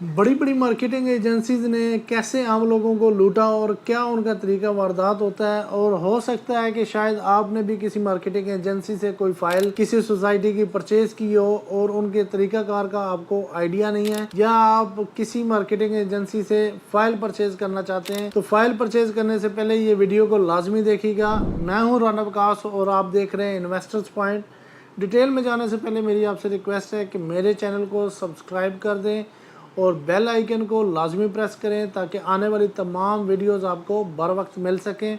बड़ी बड़ी marketing agencies ने कैसे आम लोगों को लूटा और क्या उनका तरीका वारदात होता है, और हो सकता है कि शायद आपने भी किसी मार्केटिंग एजेंसी से कोई फाइल किसी सोसाइटी की परचेज की हो और उनके तरीकाकार का आपको आइडिया नहीं है, या आप किसी मार्केटिंग एजेंसी से फाइल परचेज करना चाहते हैं। तो फाइल परचेज करने से पहले ये वीडियो को लाजमी देखिएगा। मैं हूँ राना विकास और आप देख रहे हैं इन्वेस्टर्स पॉइंट। डिटेल में जाने से पहले मेरी आपसे रिक्वेस्ट है कि मेरे चैनल को सब्सक्राइब कर दें और बेल आइकन को लाजमी प्रेस करें ताकि आने वाली तमाम वीडियोस आपको बर वक्त मिल सकें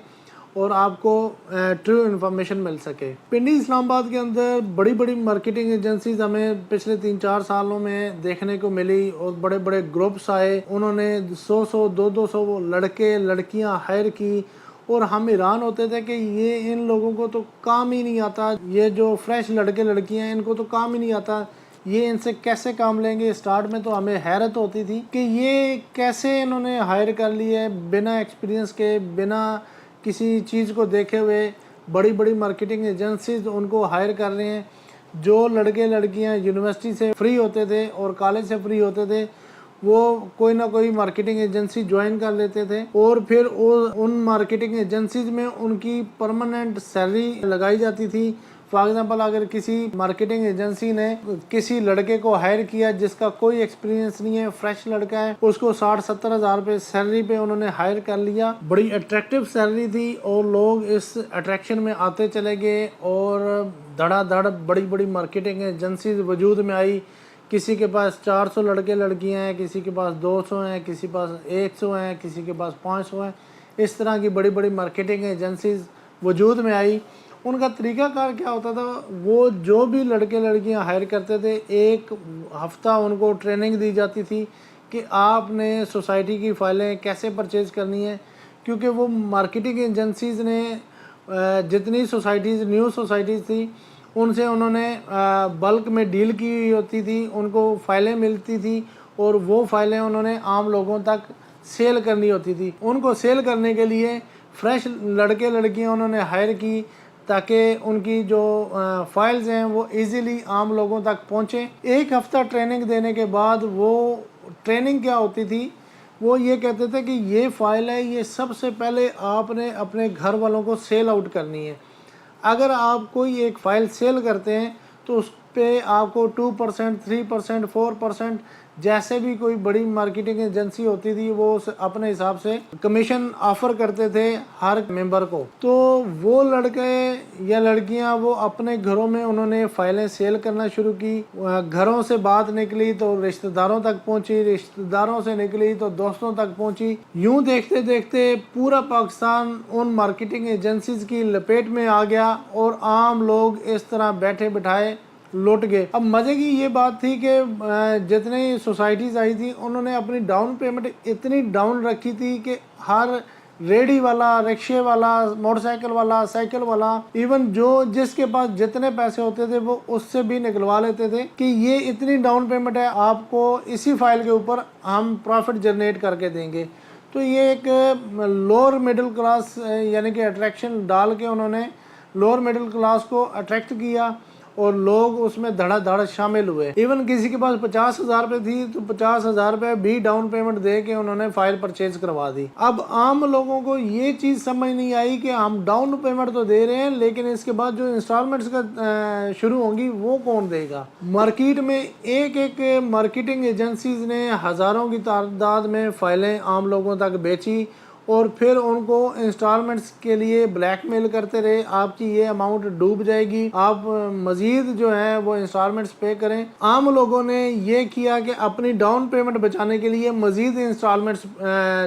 और आपको ट्रू इन्फॉर्मेशन मिल सके। पिंडी इस्लामाबाद के अंदर बड़ी बड़ी मार्केटिंग एजेंसीज हमें पिछले 3-4 सालों में देखने को मिली और बड़े बड़े ग्रुप्स आए, उन्होंने 100 200 लड़के लड़कियां हायर की और हम हैरान होते थे कि ये इन लोगों को तो काम ही नहीं आता, ये जो फ्रेश लड़के लड़कियां हैं इनको तो काम ही नहीं आता, ये इनसे कैसे काम लेंगे। स्टार्ट में तो हमें हैरत होती थी कि ये कैसे इन्होंने हायर कर लिया है बिना एक्सपीरियंस के, बिना किसी चीज़ को देखे हुए। बड़ी बड़ी मार्केटिंग एजेंसीज उनको हायर कर रहे हैं। जो लड़के लड़कियां यूनिवर्सिटी से फ्री होते थे और कॉलेज से फ्री होते थे वो कोई ना कोई मार्केटिंग एजेंसी ज्वाइन कर लेते थे और फिर उन मार्केटिंग एजेंसीज में उनकी परमानेंट सैलरी लगाई जाती थी। फॉर एग्जाम्पल, अगर किसी मार्केटिंग एजेंसी ने किसी लड़के को हायर किया जिसका कोई एक्सपीरियंस नहीं है, फ्रेश लड़का है, उसको 60-70 हज़ार रुपये सैलरी पे उन्होंने हायर कर लिया। बड़ी अट्रैक्टिव सैलरी थी और लोग इस अट्रैक्शन में आते चले गए और धड़ाधड़ बड़ी बड़ी मार्केटिंग एजेंसी वजूद में आई। किसी के पास 400 लड़के लड़कियां हैं, किसी के पास 200 हैं, किसी के पास 100 हैं, किसी के पास 500 हैं। इस तरह की बड़ी बड़ी मार्केटिंग एजेंसीज वजूद में आई। उनका तरीकाकार क्या होता था, वो जो भी लड़के लड़कियां हायर करते थे एक हफ्ता उनको ट्रेनिंग दी जाती थी कि आपने सोसाइटी की फ़ाइलें कैसे परचेज़ करनी है, क्योंकि वो मार्केटिंग एजेंसीज़ ने जितनी सोसाइटीज़ न्यू सोसाइटीज़ थी उनसे उन्होंने बल्क में डील की हुई होती थी, उनको फ़ाइलें मिलती थी और वो फ़ाइलें उन्होंने आम लोगों तक सेल करनी होती थी। उनको सेल करने के लिए फ्रेश लड़के लड़कियां उन्होंने हायर की ताकि उनकी जो फाइल्स हैं वो इजीली आम लोगों तक पहुँचें। एक हफ़्ता ट्रेनिंग देने के बाद वो ट्रेनिंग क्या होती थी, वो ये कहते थे कि ये फ़ाइल है, ये सबसे पहले आपने अपने घर वालों को सेल आउट करनी है। अगर आप कोई एक फ़ाइल सेल करते हैं तो उस पे आपको 2%, 3%, 4% जैसे भी कोई बड़ी मार्केटिंग एजेंसी होती थी वो अपने हिसाब से कमीशन ऑफर करते थे हर मेंबर को। तो वो लड़के या लड़कियां वो अपने घरों में उन्होंने फाइलें सेल करना शुरू की। घरों से बात निकली तो रिश्तेदारों तक पहुंची, रिश्तेदारों से निकली तो दोस्तों तक पहुंची। यूं देखते देखते पूरा पाकिस्तान उन मार्केटिंग एजेंसीज की लपेट में आ गया और आम लोग इस तरह बैठे बिठाए लुट गए। अब मज़े की ये बात थी कि जितनी सोसाइटीज़ आई थी उन्होंने अपनी डाउन पेमेंट इतनी डाउन रखी थी कि हर रेडी वाला, रिक्शे वाला, मोटरसाइकिल वाला, साइकिल वाला, इवन जो जिसके पास जितने पैसे होते थे वो उससे भी निकलवा लेते थे कि ये इतनी डाउन पेमेंट है, आपको इसी फाइल के ऊपर हम प्रॉफिट जनरेट करके देंगे। तो ये एक लोअर मिडिल क्लास यानी कि अट्रैक्शन डाल के उन्होंने लोअर मिडिल क्लास को अट्रैक्ट किया और लोग उसमें धड़ाधड़ शामिल हुए। इवन किसी के पास 50 हज़ार रुपये थी तो 50 हज़ार रुपये भी डाउन पेमेंट दे के उन्होंने फाइल परचेज करवा दी। अब आम लोगों को ये चीज़ समझ नहीं आई कि हम डाउन पेमेंट तो दे रहे हैं लेकिन इसके बाद जो इंस्टॉलमेंट्स का शुरू होंगी वो कौन देगा। मार्केट में एक एक मार्केटिंग एजेंसीज ने हज़ारों की तादाद में फाइलें आम लोगों तक बेची और फिर उनको इंस्टॉलमेंट्स के लिए ब्लैकमेल करते रहे, आपकी ये अमाउंट डूब जाएगी, आप मज़ीद जो है वो इंस्टॉलमेंट्स पे करें। आम लोगों ने ये किया कि अपनी डाउन पेमेंट बचाने के लिए मज़ीद इंस्टॉलमेंट्स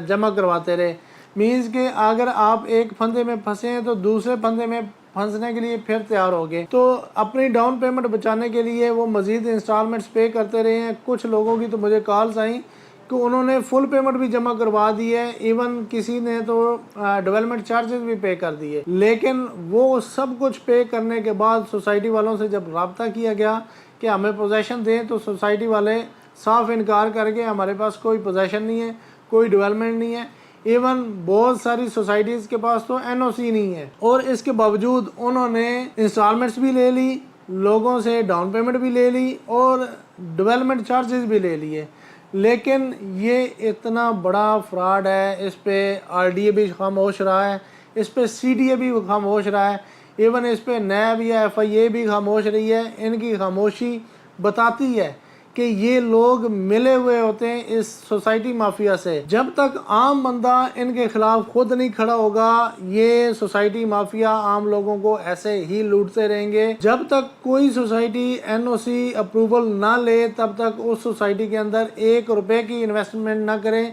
जमा करवाते रहे। मीन्स कि अगर आप एक फंदे में फंसे हैं तो दूसरे फंदे में फंसने के लिए फिर तैयार हो गए। तो अपनी डाउन पेमेंट बचाने के लिए वो मज़ीद इंस्टॉलमेंट्स पे करते रहे हैं। कुछ लोगों की तो मुझे कॉल्स आई कि उन्होंने फुल पेमेंट भी जमा करवा दी है, इवन किसी ने तो डेवलपमेंट चार्जेस भी पे कर दिए। लेकिन वो सब कुछ पे करने के बाद सोसाइटी वालों से जब रब्ता किया गया कि हमें पोजेसन दें तो सोसाइटी वाले साफ इनकार करके हमारे पास कोई पोजेसन नहीं है, कोई डेवलपमेंट नहीं है। इवन बहुत सारी सोसाइटीज़ के पास तो एनओसी नहीं है और इसके बावजूद उन्होंने इंस्टॉलमेंट्स भी ले ली, लोगों से डाउन पेमेंट भी ले ली और डेवलपमेंट चार्जेस भी ले लिए। لیکن یہ اتنا بڑا فراڈ ہے، اس پہ RDA بھی خاموش رہا ہے، اس پہ CDA بھی خاموش رہا ہے، ایون اس پہ نیب یا FIA بھی خاموش رہی ہے۔ ان کی خاموشی بتاتی ہے کہ یہ لوگ ملے ہوئے ہوتے ہیں اس سوسائٹی مافیا سے۔ جب تک عام بندہ ان کے خلاف خود نہیں کھڑا ہوگا، یہ سوسائٹی مافیا عام لوگوں کو ایسے ہی لوٹتے رہیں گے۔ جب تک کوئی سوسائٹی NOC اپروول نہ لے تب تک اس سوسائٹی کے اندر 1 روپے کی انویسٹمنٹ نہ کریں،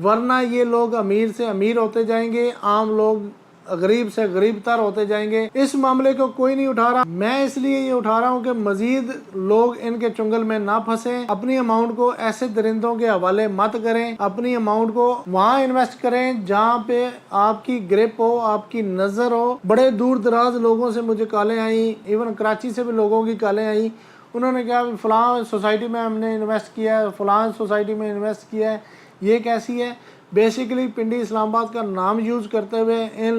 ورنہ یہ لوگ امیر سے امیر ہوتے جائیں گے، عام لوگ غریب سے غریب تر ہوتے جائیں گے۔ اس معاملے کو کوئی نہیں اٹھا رہا، میں اس لیے یہ اٹھا رہا ہوں کہ مزید لوگ ان کے چنگل میں نہ پھنسیں، اپنی اماؤنٹ کو ایسے درندوں کے حوالے مت کریں، اپنی اماؤنٹ کو وہاں انویسٹ کریں جہاں پہ آپ کی گرپ ہو، آپ کی نظر ہو۔ بڑے دور دراز لوگوں سے مجھے کالیں آئیں، ایون کراچی سے بھی لوگوں کی کالیں آئیں، انہوں نے کہا فلاں سوسائٹی میں ہم نے انویسٹ کیا ہے، فلاں سوسائٹی میں انویسٹ کیا ہے، یہ کیسی ہے؟ بیسیکلی پنڈی اسلام آباد کا نام یوز کرتے ہوئے ان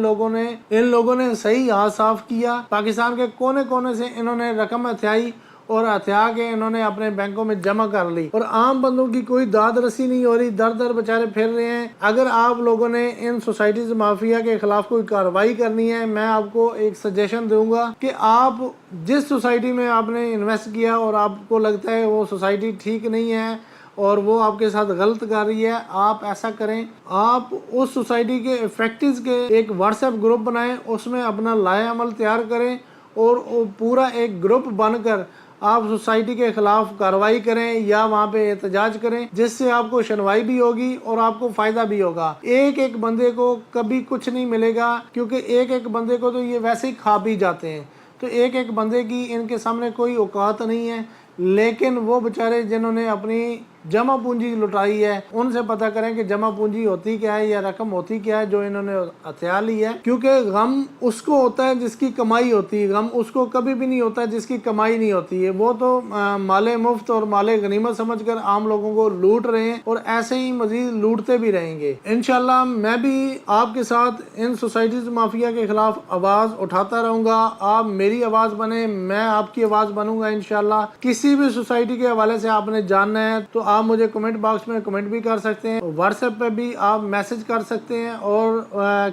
لوگوں نے صحیح ہاتھ صاف کیا، پاکستان کے کونے کونے سے انہوں نے رقم ہتھیائی اور ہتھیا کے انہوں نے اپنے بینکوں میں جمع کر لی، اور عام بندوں کی کوئی داد رسی نہیں ہو رہی، در در بےچارے پھر رہے ہیں۔ اگر آپ لوگوں نے ان سوسائٹیز مافیا کے خلاف کوئی کارروائی کرنی ہے، میں آپ کو ایک سجیشن دوں گا کہ آپ جس سوسائٹی میں آپ نے انویسٹ کیا اور آپ کو لگتا ہے وہ سوسائٹی ٹھیک نہیں ہے اور وہ آپ کے ساتھ غلط کر رہی ہے، آپ ایسا کریں، آپ اس سوسائٹی کے افیکٹز کے ایک واٹس ایپ گروپ بنائیں، اس میں اپنا لائحہ عمل تیار کریں اور پورا ایک گروپ بن کر آپ سوسائٹی کے خلاف کارروائی کریں یا وہاں پہ احتجاج کریں، جس سے آپ کو شنوائی بھی ہوگی اور آپ کو فائدہ بھی ہوگا۔ ایک ایک بندے کو کبھی کچھ نہیں ملے گا، کیونکہ ایک ایک بندے کو تو یہ ویسے ہی کھا بھی جاتے ہیں، تو ایک ایک بندے کی ان کے سامنے کوئی اوقات نہیں ہے۔ لیکن وہ بچارے جنہوں نے اپنی جمع پونجی لٹائی ہے، ان سے پتہ کریں کہ جمع پونجی ہوتی کیا ہے یا رقم ہوتی کیا ہے جو انہوں نے ہتھیا لی ہے، کیونکہ غم اس کو ہوتا ہے جس کی کمائی ہوتی ہے، غم اس کو کبھی بھی نہیں ہوتا جس کی کمائی نہیں ہوتی ہے۔ وہ تو مال مفت اور مال غنیمت سمجھ کر عام لوگوں کو لوٹ رہے ہیں اور ایسے ہی مزید لوٹتے بھی رہیں گے۔ انشاءاللہ میں بھی آپ کے ساتھ ان سوسائٹیز مافیا کے خلاف آواز اٹھاتا رہوں گا، آپ میری آواز بنیں، میں آپ کی آواز بنوں گا انشاءاللہ۔ کسی بھی سوسائٹی کے حوالے سے آپ نے جاننا ہے تو آپ مجھے کمنٹ باکس میں کمنٹ بھی کر سکتے ہیں، واٹس ایپ پہ بھی آپ میسج کر سکتے ہیں اور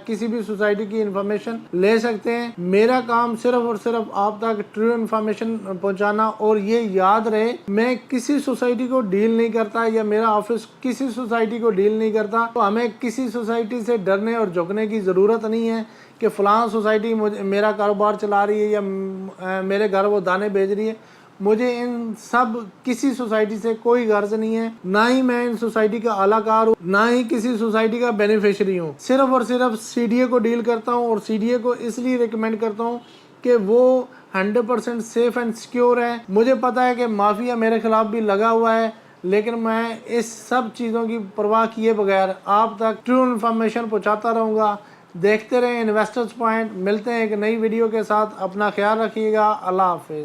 کسی بھی سوسائٹی کی انفارمیشن لے سکتے ہیں۔ میرا کام صرف اور صرف آپ تک ٹرو انفارمیشن پہنچانا، اور یہ یاد رہے میں کسی سوسائٹی کو ڈیل نہیں کرتا یا میرا آفس کسی سوسائٹی کو ڈیل نہیں کرتا، تو ہمیں کسی سوسائٹی سے ڈرنے اور جھکنے کی ضرورت نہیں ہے کہ فلاں سوسائٹی میرا کاروبار چلا رہی ہے یا میرے گھر وہ دانے بھیج رہی ہے۔ مجھے ان سب کسی سوسائٹی سے کوئی غرض نہیں ہے، نہ ہی میں ان سوسائٹی کا اعلی کار ہوں، نہ ہی کسی سوسائٹی کا بینیفیشری ہوں۔ صرف اور صرف CDA کو ڈیل کرتا ہوں، اور CDA کو اس لیے ریکمینڈ کرتا ہوں کہ وہ 100% سیف اینڈ سیکیور ہے۔ مجھے پتا ہے کہ مافیا میرے خلاف بھی لگا ہوا ہے، لیکن میں اس سب چیزوں کی پرواہ کیے بغیر آپ تک ٹرو انفارمیشن پہنچاتا رہوں گا۔ دیکھتے رہیں انویسٹرز پوائنٹ، ملتے ہیں ایک نئی ویڈیو کے ساتھ، اپنا خیال رکھیے گا، اللہ حافظ۔